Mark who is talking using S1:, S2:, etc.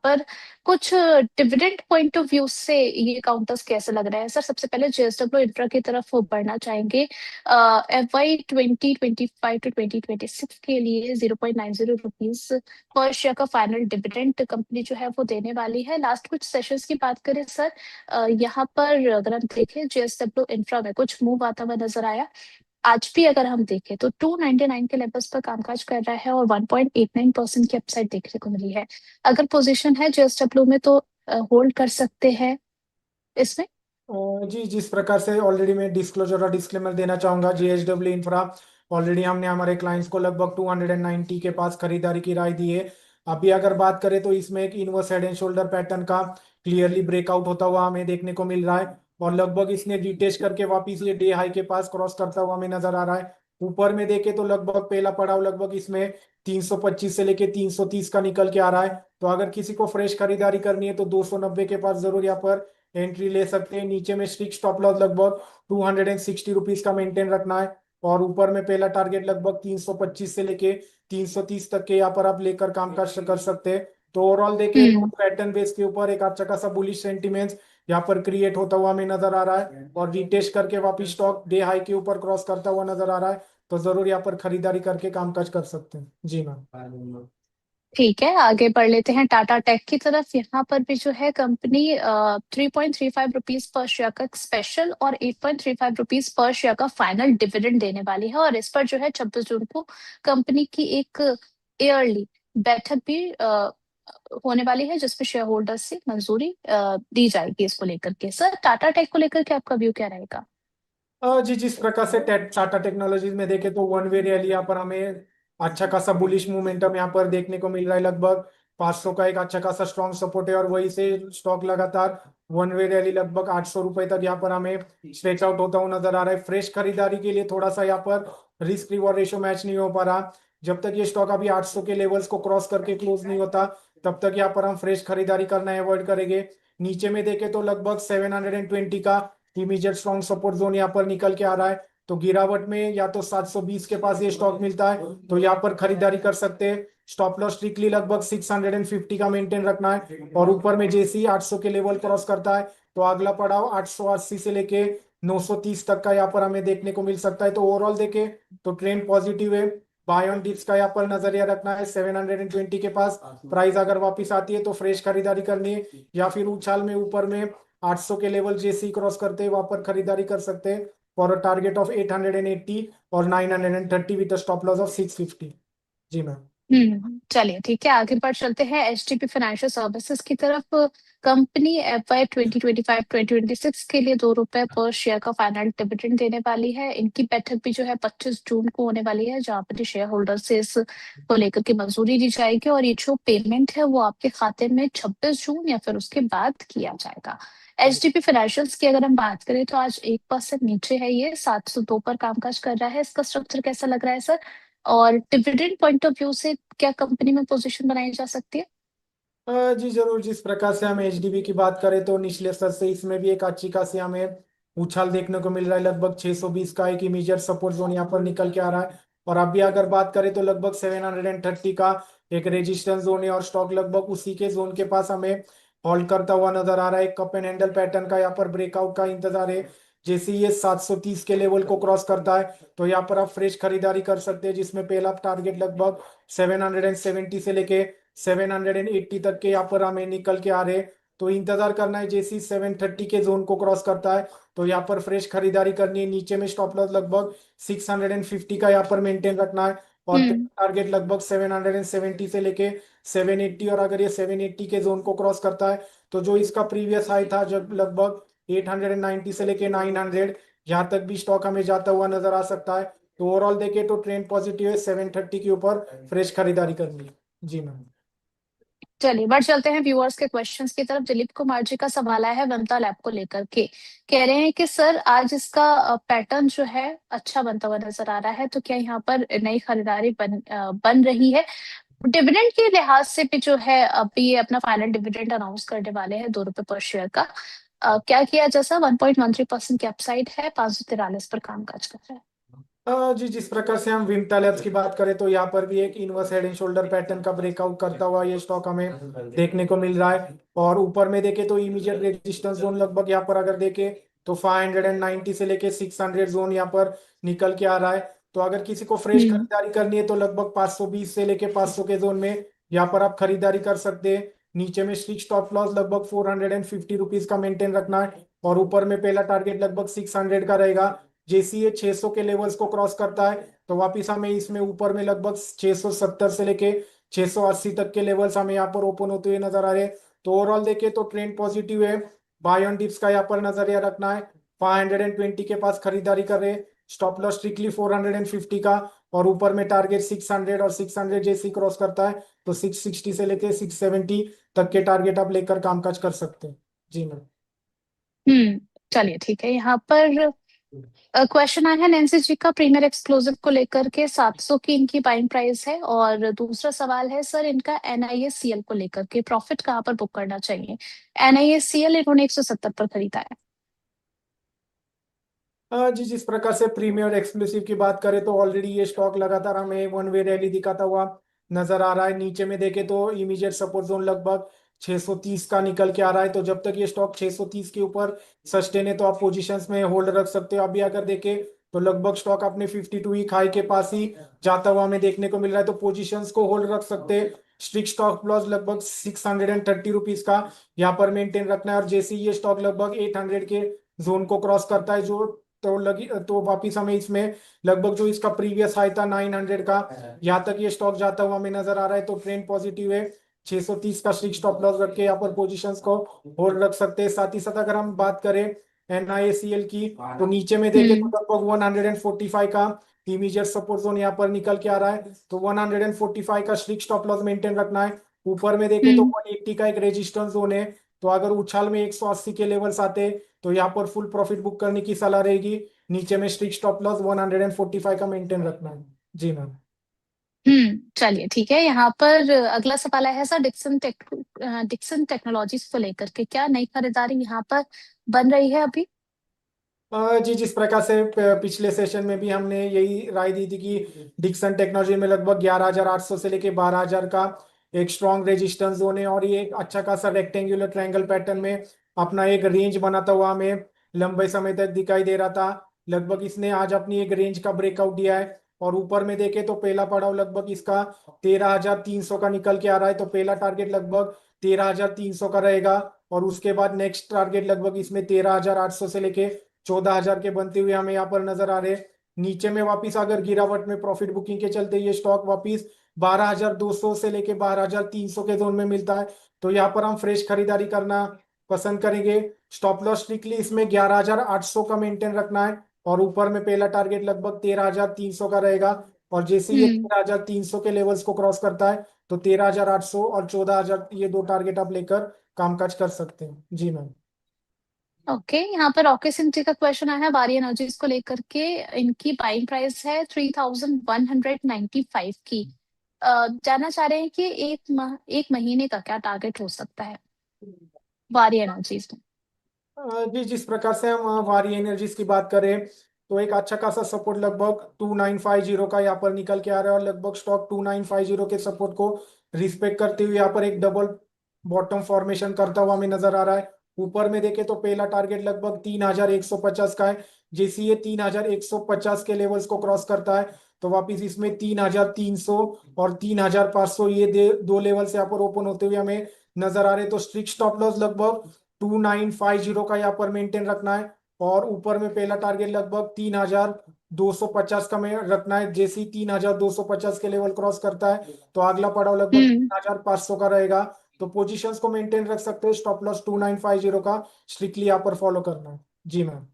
S1: पर कुछ dividend point of view से ये काउंटर्स कैसे लग रहे हैं सर? सबसे पहले जेएसडब्ल्यू इंफ्रा की तरफ वो बढ़ना चाहेंगे। FY 2025 to 2026 के लिए 0.90 रुपीज पर शेयर का फाइनल डिविडेंड कंपनी जो है वो देने वाली है। लास्ट कुछ सेशंस की बात करें सर, यहाँ पर अगर हम देखें जेएसडब्ल्यू इंफ्रा में कुछ मूव आता हुआ नजर आया। आज भी अगर हम देखें तो 299 के लेवल्स पर कामकाज कर रहा है और 1.89% की अपसाइड देखने को मिली है। अगर पोजीशन है जेएसडब्ल्यू में तो होल्ड कर सकते हैं इसमें।
S2: जी, जिस प्रकार से ऑलरेडी मैं डिस्क्लोजर और डिस्क्लेमर देना चाहूंगा, जीएसडब्ल्यू इंफ्रा ऑलरेडी हमने हमारे क्लाइंट्स को लगभग 290 के पास खरीदारी की राय दी है। अभी अगर बात करें तो इसमें एक inverse head and shoulder pattern का क्लियरली ब्रेकआउट होता हुआ हमें देखने को मिल रहा है और लगभग इसने रिटेस्ट करके वापिस ये डे हाई के पास क्रॉस करता हुआ हमें नजर आ रहा है। ऊपर में देखे तो लगभग पहला पड़ाव लगभग इसमें 325 से लेके 330 का निकल के आ रहा है। तो अगर किसी को फ्रेश खरीदारी करनी है तो 290 के पास जरूर यहाँ पर एंट्री ले सकते हैं। नीचे में स्ट्रिक्ट स्टॉप लॉस लगभग 260 रुपीज का मेंटेन रखना है और ऊपर में पहला टारगेट लगभग 325 से लेके 330 तक के यहाँ पर आप लेकर काम कर सकते हैं। तो ओवरऑल देखे तो
S1: हम्म।
S2: पैटर्न बेस के ऊपर एक अच्छा खासा बुलिश सेंटीमेंट्स यहाँ पर क्रिएट होता हुआ हमें नजर आ रहा है और रिटेस्ट करके वापिस स्टॉक डे हाई के ऊपर क्रॉस करता हुआ नजर आ रहा है। तो जरूर यहाँ पर खरीदारी करके कामकाज कर सकते हैं। जी मैम।
S1: ठीक है, आगे बढ़ लेते हैं टाटा टेक की तरफ। यहाँ पर भी जो है कंपनी 3.35 रुपीज पर शेयर का स्पेशल और 8.35 रुपीज पर शेयर का फाइनल डिविडेंड देने वाली है। और इस पर जो है 26 जून को कंपनी की एक ईयरली बैठक भी होने वाली है जिसपे शेयर होल्डर्स से मंजूरी दी जाएगी इसको लेकर के। सर टाटा टेक को लेकर के आपका व्यू क्या रहेगा?
S2: जी, जिस प्रकार से टाटा टेक्नोलॉजीज में देखे तो वन वे रैली यहाँ पर हमें अच्छा खासा बुलिश मोमेंटम यहाँ पर देखने को मिल रहा है। लगभग 500 का एक अच्छा खासा स्ट्रॉन्ग सपोर्ट है और वही से स्टॉक लगातार वन वे रैली लगभग 800 रुपए तक यहाँ पर हमें स्ट्रेच आउट होता हुआ नजर आ रहा है। फ्रेश खरीदारी के लिए थोड़ा सा यहाँ पर रिस्क रिवॉर्ड रेशो मैच नहीं हो पा रहा। जब तक ये स्टॉक अभी 800 के लेवल्स को क्रॉस करके क्लोज नहीं होता तब तक यहाँ पर हम फ्रेश खरीदारी करना अवॉइड करेंगे। नीचे में देखे तो लगभग 720 का इमीडिएट स्ट्रॉन्ग सपोर्ट जोन यहाँ पर निकल के आ रहा है। तो गिरावट में या तो 720 के पास ये स्टॉक मिलता है तो यहाँ पर खरीदारी कर सकते हैं। स्टॉप लॉस स्ट्रिक्टली लगभग 650 का मेंटेन रखना है और ऊपर में जैसे ही 800 के लेवल क्रॉस करता है तो अगला पड़ाव 880 से लेके 930 तक का यहाँ पर हमें देखने को मिल सकता है। तो ओवरऑल देखे तो ट्रेंड पॉजिटिव है। बाय ऑन डिप्स का यहाँ पर नजरिया रखना है 720 के पास। प्राइस अगर वापस आती है तो फ्रेश खरीदारी करनी है या फिर उछाल में ऊपर में 800 के लेवल जैसे क्रॉस करते हैं वहां पर खरीदारी कर सकते हैं फॉर अ टारगेट ऑफ 880 और 930 विद स्टॉप लॉस ऑफ 650। जी मैम।
S1: चलिए ठीक है, आगे बढ़ चलते हैं एचडीबी फाइनेंशियल सर्विसेज की तरफ। कंपनी FY 2025-2026 के लिए 2 रुपए पर शेयर का फाइनल डिविडेंड देने वाली है। इनकी बैठक भी जो है 25 जून को होने वाली है जहां पर शेयर होल्डर से इस को लेकर के मंजूरी दी जाएगी और ये जो पेमेंट है वो आपके खाते में 26 जून या फिर उसके बाद किया जाएगा। एचडीबी फाइनेंशियल्स की अगर हम बात करें तो आज 1% नीचे है, ये 702 पर कामकाज कर रहा है। इसका स्ट्रक्चर कैसा लग रहा है सर? और डिविडेंड पॉइंट ऑफ व्यू से क्या कंपनी में पोजीशन बनाई जा सकती है?
S2: जी जरूर, जिस प्रकार से हम एचडीबी की बात करें तो निचले स्तर से इसमें भी एक अच्छी खासी हमें उछाल देखने को मिल रहा है। लगभग 620 का एक इमीडिएट सपोर्ट जोन यहाँ पर निकल के आ रहा है और अभी अगर बात करें तो लगभग 730 का एक रेजिस्टेंस जोन है और स्टॉक लगभग उसी के जोन के पास हमें होल्ड करता हुआ नजर आ रहा है। कप एंड हैंडल पैटर्न का यहाँ पर ब्रेकआउट का इंतजार है। जैसे ही ये 730 के लेवल को क्रॉस करता है तो यहाँ पर आप फ्रेश खरीदारी कर सकते हैं जिसमें पहला टारगेट लगभग 770 से लेके 780 तक के यहाँ पर हमें निकल के आ रहे हैं। तो इंतजार करना है जैसे ही 730 के जोन को क्रॉस करता है तो यहाँ पर फ्रेश खरीदारी करनी है। नीचे में स्टॉप लॉस लगभग 650 का यहाँ पर मेंटेन रखना है और
S1: हम्म।
S2: टारगेट लगभग 770 से लेके 780। और अगर ये 780 के जोन को क्रॉस करता है तो जो इसका प्रीवियस हाई था जब लगभग 890 से लेके 900, यहाँ तक भी स्टॉक हमें जाता हुआ नजर आ सकता है। तो ओवरऑल देखे तो ट्रेंड पॉजिटिव है, 730 के ऊपर फ्रेश खरीदारी करनी है। जी मैम।
S1: चलिए बढ़ चलते हैं व्यूअर्स के क्वेश्चंस की तरफ। दिलीप कुमार जी का सवाल आया है वंता लैब को लेकर के। कह रहे हैं कि सर आज इसका पैटर्न जो है अच्छा बनता हुआ नजर आ रहा है, तो क्या यहाँ पर नई खरीदारी बन रही है? डिविडेंड के लिहाज से भी जो है अभी ये अपना फाइनल डिविडेंड अनाउंस करने वाले हैं 2 रुपए पर शेयर का। क्या किया जैसा 1.13% की अपसाइड है, 543 पर कामकाज कर रहा है।
S2: जी जिस प्रकार से हम विमता लैब्स की बात करें तो यहाँ पर भी एक inverse head and shoulder pattern का ब्रेकआउट करता हुआ ये स्टॉक हमें देखने को मिल रहा है। और ऊपर में देखे तो इमीडिएट रेजिस्टेंस जोन लगभग यहाँ पर अगर देखे तो 590 से लेके 600 जोन यहाँ पर निकल के आ रहा है। तो अगर किसी को फ्रेश
S1: हम्म।
S2: खरीदारी करनी है तो लगभग 520 से लेके 500 के जोन में यहाँ पर आप खरीदारी कर सकते हैं। नीचे में स्ट्रिक्ट स्टॉप लॉस लगभग 450 रुपीज का मेंटेन रखना है और ऊपर में पहला टारगेट लगभग 600 का रहेगा। जैसे ये 600 के लेवल्स को क्रॉस करता है तो वापिस हमें इसमें ऊपर में लगभग 670 से लेके 680 तक के लेवल्स हमें यहाँ पर ओपन होते हुए नजर आ रहे हैं। तो ओवरऑल देखें तो ट्रेंड पॉजिटिव है। बाय ऑन डिप्स का यहाँ पर नजरिया रखना है। 520 के पास खरीदारी कर रहे हैं। स्टॉप लॉस स्ट्रिक्टली 450 का और ऊपर में टारगेट 600 और 600 जैसे ही क्रॉस करता है तो 660 से लेके 670 तक के टारगेट आप लेकर कामकाज कर सकते हैं। जी मैम।
S1: हम्म। चलिए ठीक है, यहाँ पर क्वेश्चन आया है नैन्सी जी का प्रीमियर एक्सक्लूसिव को लेकर के, 700 की इनकी बाइंग प्राइस है। और दूसरा सवाल है सर इनका एनआईएससीएल को लेकर के, प्रॉफिट कहाँ पर बुक करना चाहिए? एनआईएससीएल इन्होंने 170 पर खरीदा है।
S2: जी जिस प्रकार से प्रीमियर एक्सक्लूसिव की बात करें तो ऑलरेडी ये स्टॉक लगातार हमें वन वे रैली दिखाता हुआ नजर आ रहा है। नीचे में देखे तो इमीडिएट सपोर्ट जोन लगभग 630 का निकल के आ रहा है। तो जब तक ये स्टॉक 630 के ऊपर सस्टेन है तो आप पोजीशंस में होल्ड रख सकते हो। अभी अगर देखें तो लगभग स्टॉक अपने 52 वीक हाई के पास ही जाता हुआ हमें देखने को मिल रहा है। तो पोजीशंस को होल्ड रख सकते हैं। स्ट्रिक्ट स्टॉप लॉस लगभग 630 रुपीज का यहाँ पर मेंटेन रखना है। और जैसे ही ये स्टॉक लगभग 800 के जोन को क्रॉस करता है जो तो वापिस हमें इसमें लगभग जो इसका प्रीवियस हाई था 900 का यहाँ तक ये स्टॉक जाता हुआ हमें नजर आ रहा है। तो ट्रेंड पॉजिटिव है। 630 का स्ट्रिक्ट स्टॉप लॉस रख के यहाँ पर पोजीशंस को होल्ड रख सकते हैं। साथ ही साथ अगर हम बात करें एनआईएसीएल की तो नीचे में देखें तो
S1: हम्म।
S2: लगभग 145 का इमीडिएट सपोर्ट जोन यहाँ पर निकल के आ रहा है। तो 145 का स्ट्रिक्ट स्टॉप लॉस मेंटेन रखना है। ऊपर में देखें तो
S1: हम्म।
S2: 180 का एक रेजिस्टेंस जोन है। तो अगर उछाल में 180 के लेवल्स आते तो यहाँ पर फुल प्रॉफिट बुक करने की सलाह रहेगी। नीचे में स्ट्रिक्ट स्टॉप लॉस 145 का मेंटेन रखना है। जी मैम।
S1: चलिए ठीक है, यहाँ पर अगला सवाल है सर डिक्सन टेक्नोलॉजीज को लेकर के, क्या नई खरीदारी यहाँ पर बन रही है अभी?
S2: जी जिस प्रकार से पिछले सेशन में भी हमने यही राय दी थी कि डिक्सन टेक्नोलॉजी में लगभग 11,800 से लेके 12,000 का एक स्ट्रॉन्ग रेजिस्टेंस जोन है। और ये एक अच्छा खासा रेक्टेंगुलर ट्रायंगल पैटर्न में अपना एक रेंज बनाता हुआ हमें लंबे समय तक दिखाई दे रहा था। लगभग इसने आज अपनी एक रेंज का ब्रेकआउट दिया है। और ऊपर में देखे तो पहला पड़ाव लगभग इसका 13,300 का निकल के आ रहा है। तो पहला टारगेट लगभग 13,300 का रहेगा। और उसके बाद नेक्स्ट टारगेट लगभग इसमें 13,800 से लेके 14,000 के बनते हुए हमें यहाँ पर नजर आ रहे हैं। नीचे में वापिस अगर गिरावट में प्रॉफिट बुकिंग के चलते ये स्टॉक वापिस 12,200 से लेके 12,300 के जोन में मिलता है। तो यहाँ पर हम फ्रेश खरीदारी करना पसंद करेंगे। स्टॉप लॉस स्ट्रिक्टली इसमें 11,800 का मेंटेन रखना है। और ऊपर में पहला टारगेट लगभग 13,300 का रहेगा। और जैसे ये
S1: हम्म।
S2: 13,300 के लेवल्स को क्रॉस करता है तो 13,800 और 14,000 ये दो टारगेट आप लेकर कामकाज कर सकते हैं। जी मैम।
S1: ओके, यहाँ पर ओके सिंह जी का क्वेश्चन आया है वारी एनर्जीज को लेकर के। इनकी बाइंग प्राइस है 3,195 की। जानना चाह रहे हैं कि एक महीने का क्या टारगेट हो सकता है वारी एनर्जीज में?
S2: जी जिस प्रकार से हम वारी एनर्जीज की बात करें तो एक अच्छा खासा सपोर्ट लगभग 2,950 का यहाँ पर निकल के आ रहा है। और लगभग स्टॉक 2,950 के सपोर्ट को रिस्पेक्ट करते हुए यहाँ पर एक डबल बॉटम फॉर्मेशन करता हुआ हमें नजर आ रहा है। ऊपर में देखे तो पहला टारगेट लगभग 3,150 का है। जैसे ये 3,150 के लेवल्स को क्रॉस करता है तो वापिस इसमें 3,300 और 3,500 ये दो लेवल्स यहाँ पर ओपन होते हुए हमें नजर आ रहे हैं। तो स्ट्रिक्ट स्टॉप लॉस लगभग 2,950 का यहाँ पर मेंटेन रखना है। और ऊपर में पहला टारगेट लगभग 3,250 का में रखना है। जैसे ही 3,250 के लेवल क्रॉस करता है तो अगला पड़ाव लगभग
S1: हम्म।
S2: 3,500 का रहेगा। तो पोजीशंस को मेंटेन रख सकते हैं। स्टॉप लॉस 2,950 का स्ट्रिक्टली यहाँ पर फॉलो करना है। जी मैम।